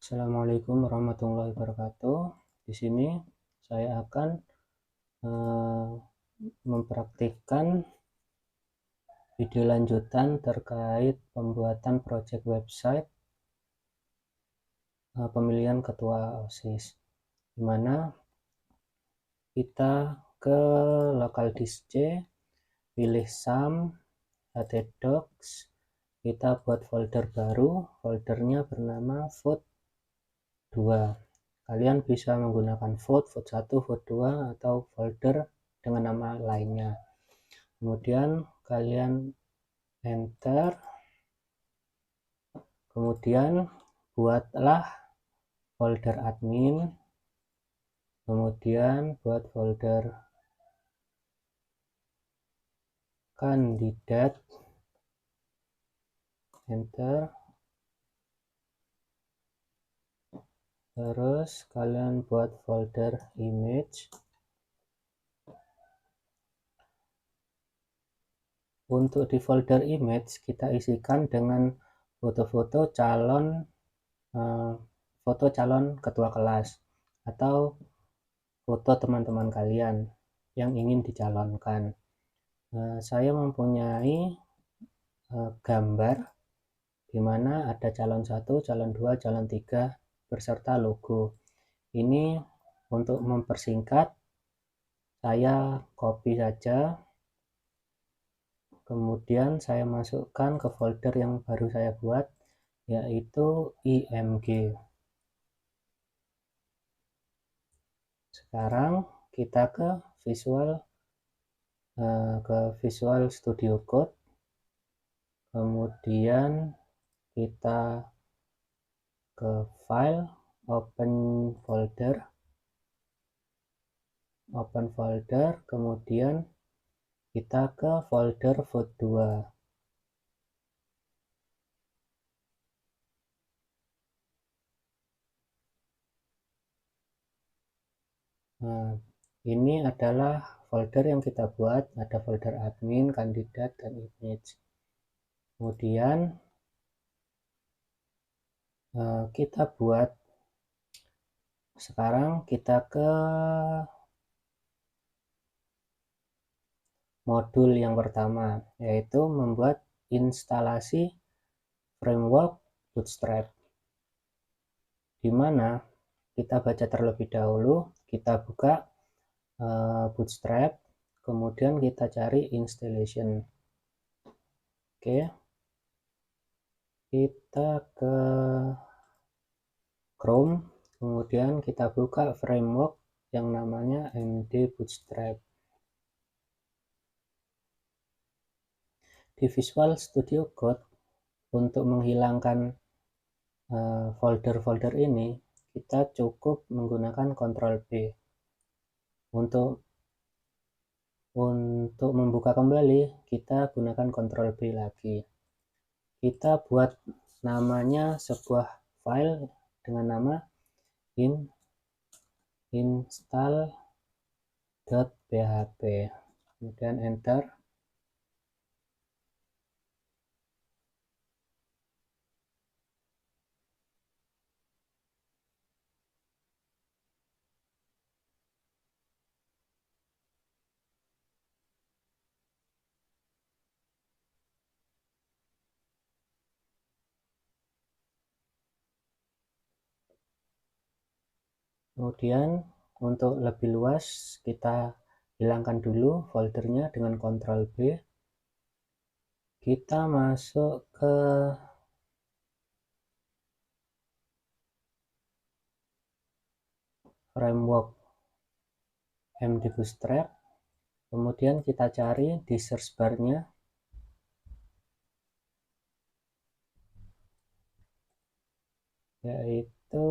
Assalamualaikum warahmatullahi wabarakatuh. Di sini saya akan mempraktikkan video lanjutan terkait pembuatan project website pemilihan ketua OSIS, di mana kita ke local disk C, pilih SAM, htdocs, kita buat folder baru, foldernya bernama vote 2. Kalian bisa menggunakan vote 1, vote 2, atau folder dengan nama lainnya. Kemudian kalian enter, kemudian buatlah folder admin, kemudian buat folder kandidat, enter, terus kalian buat folder image. Untuk di folder image kita isikan dengan foto-foto calon ketua kelas atau foto teman-teman kalian yang ingin dicalonkan. Saya mempunyai gambar di mana ada calon 1, calon 2, calon 3 beserta logo. Ini untuk mempersingkat saya copy saja, kemudian saya masukkan ke folder yang baru saya buat, yaitu img. Sekarang kita ke Visual Studio Code, kemudian kita ke file, open folder, kemudian kita ke folder vote 2. Nah, ini adalah folder yang kita buat, ada folder admin, kandidat, dan image. Kemudian kita buat, sekarang kita ke modul yang pertama, yaitu membuat instalasi framework Bootstrap, di mana kita baca terlebih dahulu, kita buka Bootstrap, kemudian kita cari installation. Oke, kita ke Chrome, kemudian kita buka framework yang namanya MD Bootstrap. Di Visual Studio Code, untuk menghilangkan folder-folder ini, kita cukup menggunakan Ctrl B. Untuk membuka kembali, kita gunakan Ctrl B lagi. Kita buat namanya sebuah file dengan nama install.php, kemudian enter. Kemudian untuk lebih luas kita hilangkan dulu foldernya dengan Ctrl B. Kita masuk ke framework MD Bootstrap, kemudian kita cari di search bar-nya yaitu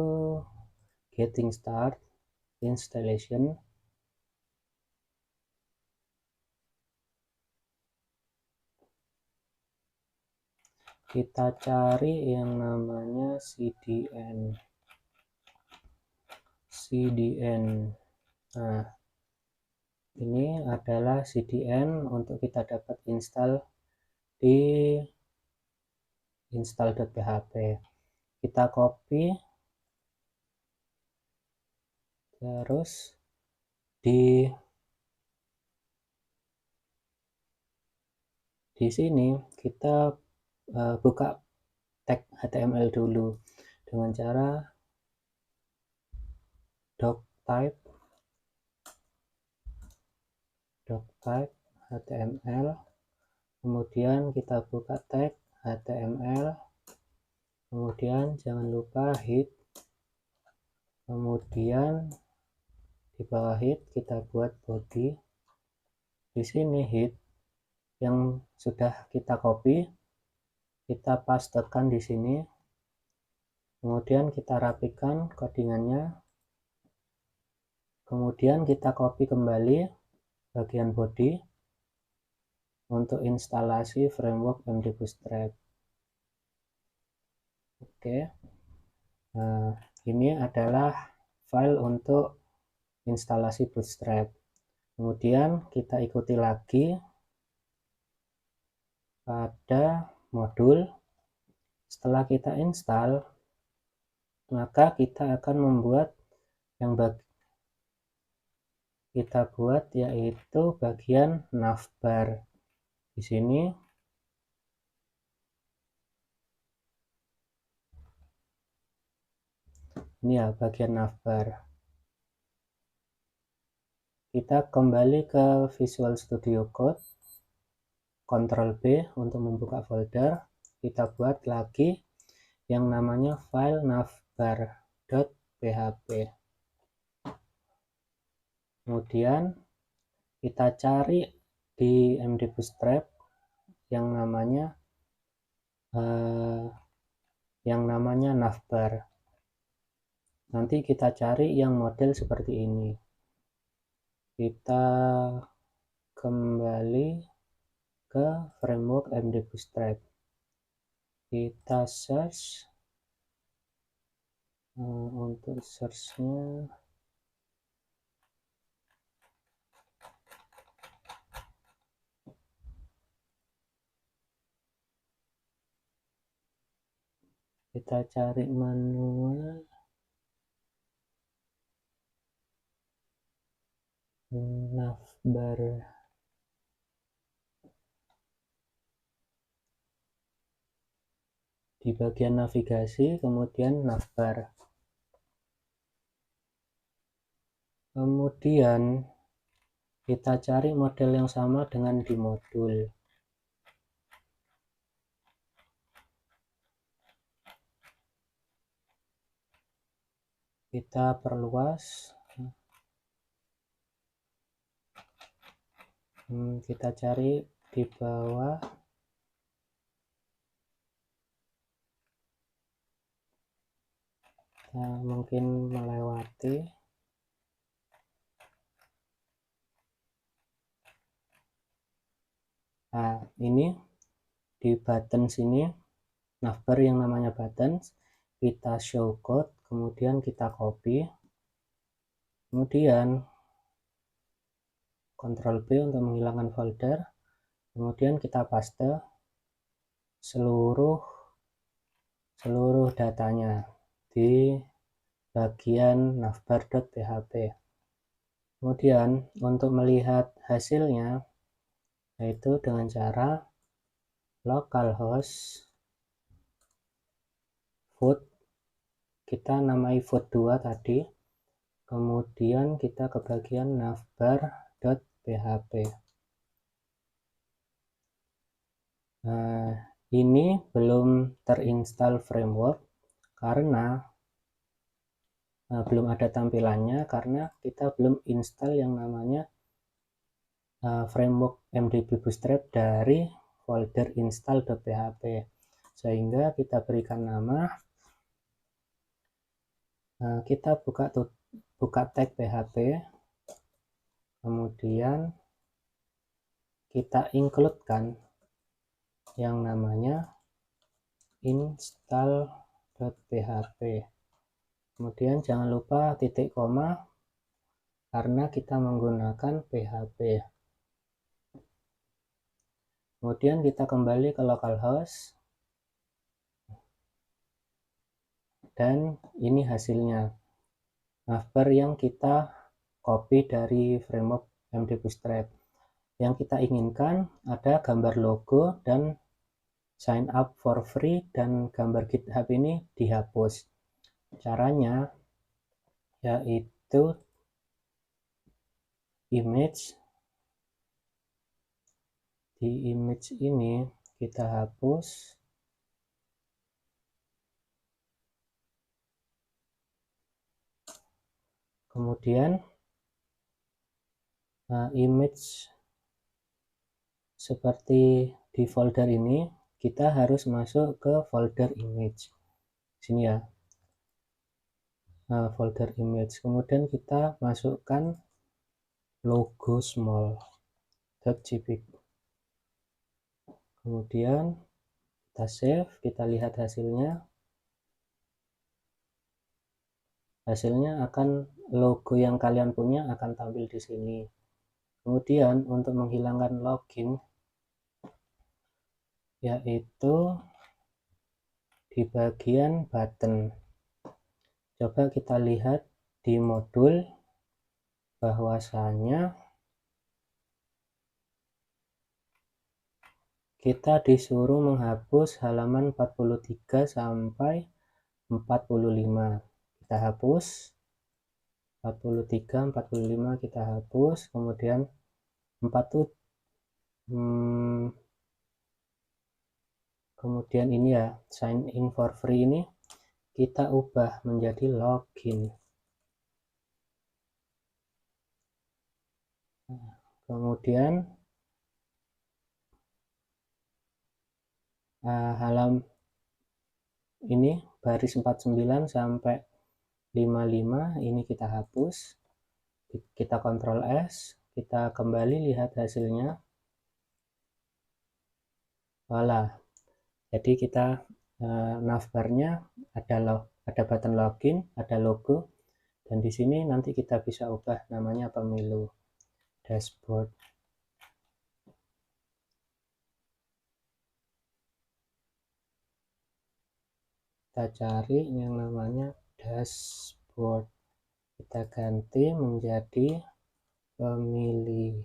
Getting Start Installation. Kita cari yang namanya CDN. Nah, ini adalah CDN untuk kita dapat install di install.php. Kita copy Terus di sini kita buka tag HTML dulu dengan cara doctype HTML, kemudian kita buka tag HTML, kemudian jangan lupa head, kemudian di bawah head kita buat body. Di sini head yang sudah kita copy kita pastekan di sini, kemudian kita rapikan codingannya, kemudian kita copy kembali bagian body untuk instalasi framework MD Bootstrap. Oke, nah ini adalah file untuk instalasi Bootstrap. Kemudian kita ikuti lagi pada modul. Setelah kita install, maka kita akan membuat yang kita buat yaitu bagian navbar. Di sini ini ya bagian navbar. Kita kembali ke Visual Studio Code, Ctrl B untuk membuka folder. Kita buat lagi yang namanya file navbar.php. Kemudian kita cari di MD Bootstrap yang namanya navbar. Nanti kita cari yang model seperti ini. Kita kembali ke framework MD Bootstrap. Kita search, untuk searchnya kita cari manual navbar. Di bagian navigasi, kemudian navbar. Kemudian kita cari model yang sama dengan di modul. Kita perluas. Kita cari di bawah. Kita mungkin melewati. Nah, ini di button sini, navbar yang namanya buttons, kita show code, kemudian kita copy, kemudian Ctrl B untuk menghilangkan folder, kemudian kita paste seluruh datanya di bagian navbar.php. Kemudian untuk melihat hasilnya yaitu dengan cara localhost vote, kita namai vote 2 tadi, kemudian kita ke bagian navbar.php. Nah, ini belum terinstall framework karena belum ada tampilannya karena kita belum install yang namanya framework MDB Bootstrap dari folder install.php, sehingga kita berikan nama, kita buka tag php, kemudian kita include-kan yang namanya install.php. Kemudian jangan lupa titik koma karena kita menggunakan PHP. Kemudian kita kembali ke localhost dan ini hasilnya. navbar yang kita copy dari framework MD Bootstrap. Yang kita inginkan ada gambar logo dan sign up for free dan gambar GitHub ini dihapus. Caranya yaitu di image ini kita hapus. Kemudian image seperti di folder ini kita harus masuk ke folder image. Sini ya. Folder image. Kemudian kita masukkan logo small.jpg. Kemudian kita save, kita lihat hasilnya. Hasilnya akan logo yang kalian punya akan tampil di sini. Kemudian untuk menghilangkan login yaitu di bagian button. Coba kita lihat di modul bahwasanya kita disuruh menghapus halaman 43 sampai 45. Kita hapus 43, 45 kita hapus, kemudian 4 kemudian ini ya, sign in for free ini kita ubah menjadi login. Kemudian halaman ini baris 49 sampai 55 ini kita hapus. Kita Ctrl S, kita kembali lihat hasilnya. Voila. Jadi kita navbarnya ada button login, ada logo, dan di sini nanti kita bisa ubah namanya pemilu dashboard. Kita cari yang namanya dashboard, kita ganti menjadi pemilihan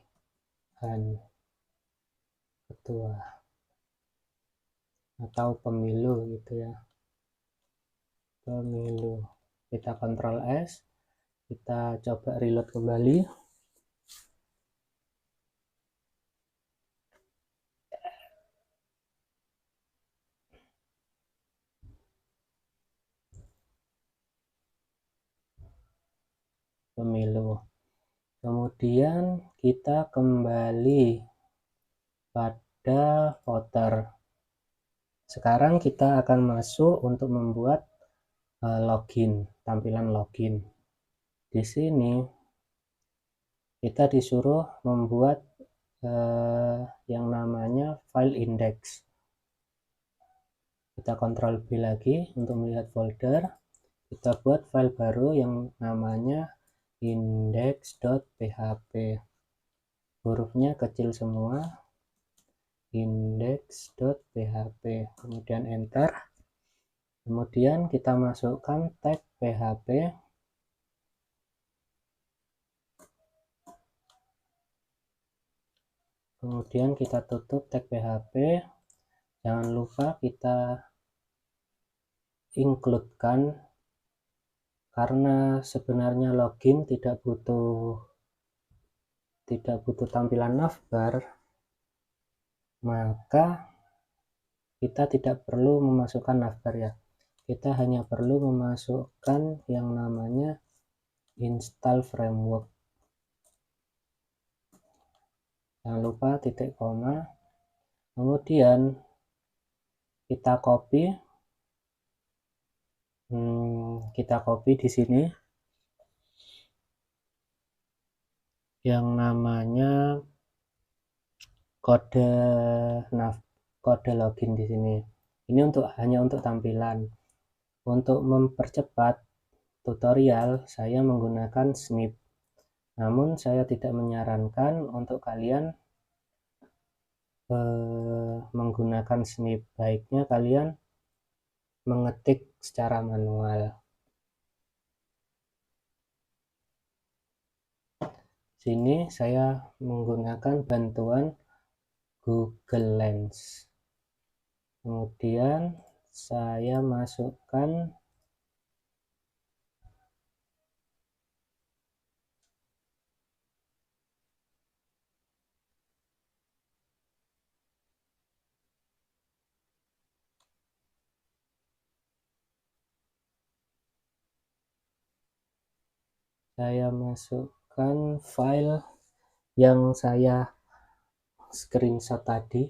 ketua atau pemilu gitu ya, pemilu. Kita Ctrl S, kita coba reload kembali. Pemilu. Kemudian kita kembali pada voter. Sekarang kita akan masuk untuk membuat login, tampilan login. Di sini kita disuruh membuat yang namanya file index. Kita Ctrl B lagi untuk melihat folder. Kita buat file baru yang namanya index.php. Hurufnya kecil semua. Index.php. Kemudian enter. Kemudian kita masukkan tag PHP. Kemudian kita tutup tag PHP. Jangan lupa kita include-kan, karena sebenarnya login tidak butuh tampilan navbar, maka kita tidak perlu memasukkan navbar ya. Kita hanya perlu memasukkan yang namanya install framework. Jangan lupa titik koma. Kemudian kita copy di sini yang namanya kode login di sini. Ini hanya untuk tampilan. Untuk mempercepat tutorial saya menggunakan snip. Namun saya tidak menyarankan untuk kalian menggunakan snip. Baiknya kalian mengetik secara manual. Sini saya menggunakan bantuan Google Lens. Kemudian saya masukkan file yang saya screenshot tadi.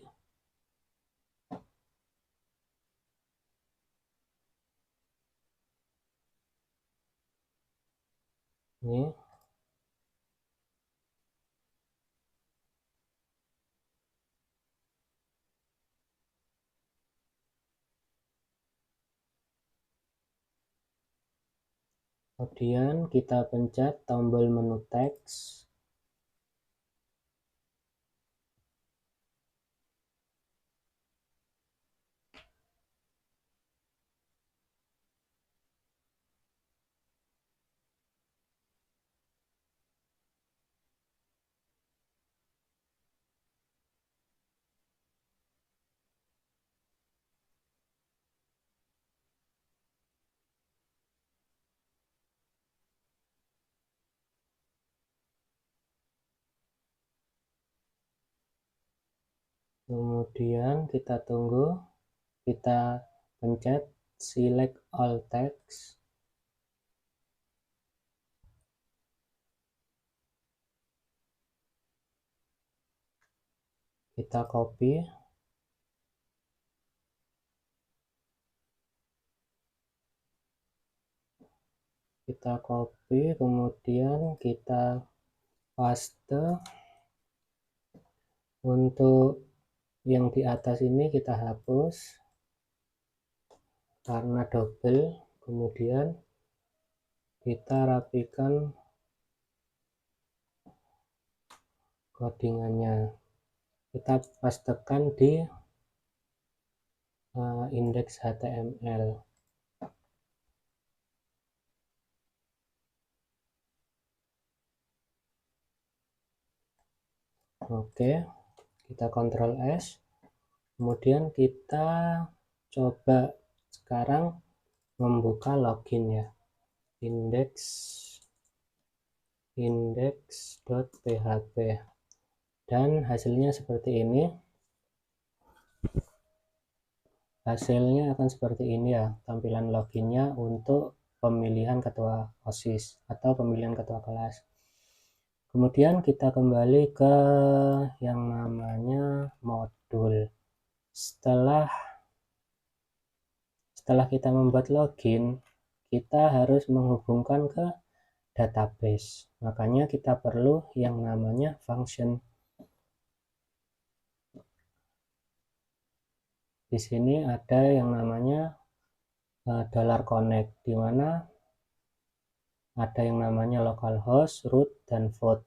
Ini kemudian kita pencet tombol menu teks. Kemudian kita tunggu, kita pencet select all text. Kita copy. Kemudian kita paste. Untuk yang di atas ini kita hapus karena double. Kemudian kita rapikan codingannya, kita pastekan di indeks HTML. Oke, kita Ctrl S, kemudian kita coba sekarang membuka login ya, index.php, dan hasilnya seperti ini. Hasilnya akan seperti ini ya, tampilan loginnya untuk pemilihan ketua OSIS atau pemilihan ketua kelas. Kemudian kita kembali ke yang namanya modul. Setelah kita membuat login, kita harus menghubungkan ke database. Makanya kita perlu yang namanya function. Di sini ada yang namanya $connect, di mana ada yang namanya localhost, root, dan vote.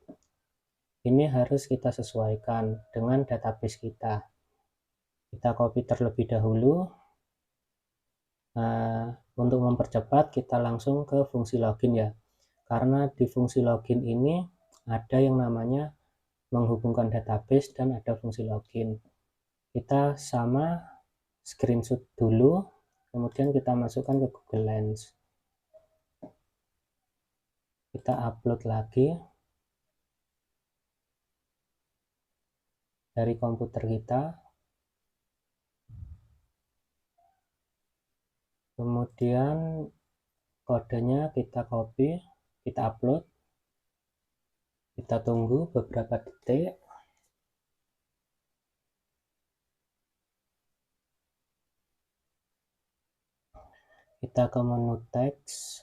Ini harus kita sesuaikan dengan database kita. Kita copy terlebih dahulu. Untuk mempercepat, kita langsung ke fungsi login ya. Karena di fungsi login ini ada yang namanya menghubungkan database dan ada fungsi login. Kita sama screenshot dulu, kemudian kita masukkan ke Google Lens. Kita upload lagi dari komputer kita. Kemudian kodenya kita copy, kita upload. Kita tunggu beberapa detik. Kita ke menu teks.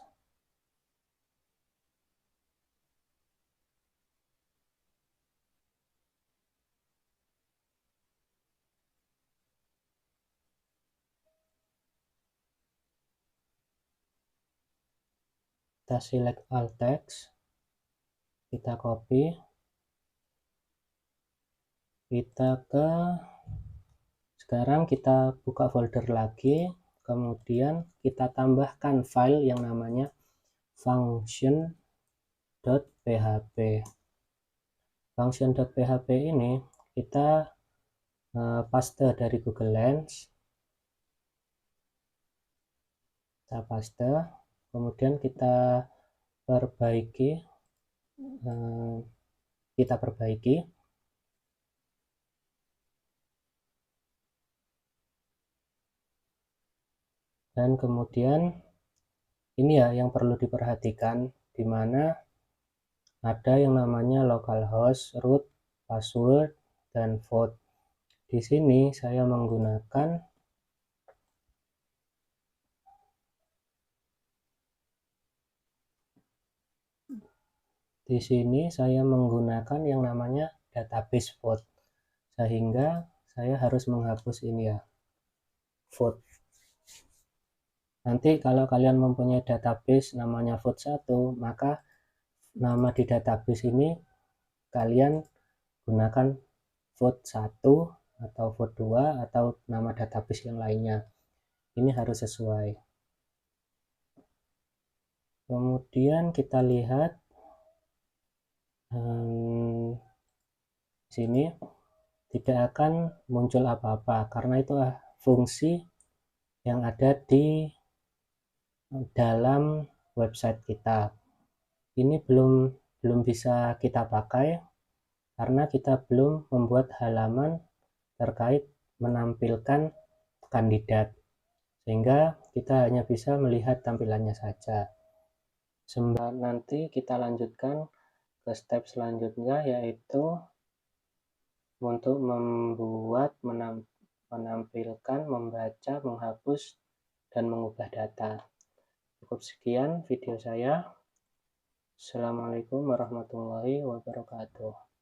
Kita select all text. Kita copy. Sekarang kita buka folder lagi. Kemudian kita tambahkan file yang namanya function.php. function.php ini kita paste dari Google Lens, kita paste, kemudian kita perbaiki, dan kemudian ini ya yang perlu diperhatikan, di mana ada yang namanya localhost, root, password, dan vote. Di sini saya menggunakan yang namanya database vote, sehingga saya harus menghapus ini ya, vote. Nanti kalau kalian mempunyai database namanya vote 1, maka nama di database ini kalian gunakan vote 1 atau vote 2 atau nama database yang lainnya. Ini harus sesuai. Kemudian kita lihat sini tidak akan muncul apa-apa karena itu fungsi yang ada di dalam website kita. Ini belum bisa kita pakai karena kita belum membuat halaman terkait menampilkan kandidat, sehingga kita hanya bisa melihat tampilannya saja. Nanti kita lanjutkan ke step selanjutnya, yaitu untuk membuat, menampilkan, membaca, menghapus, dan mengubah data. Cukup sekian video saya. Assalamualaikum warahmatullahi wabarakatuh.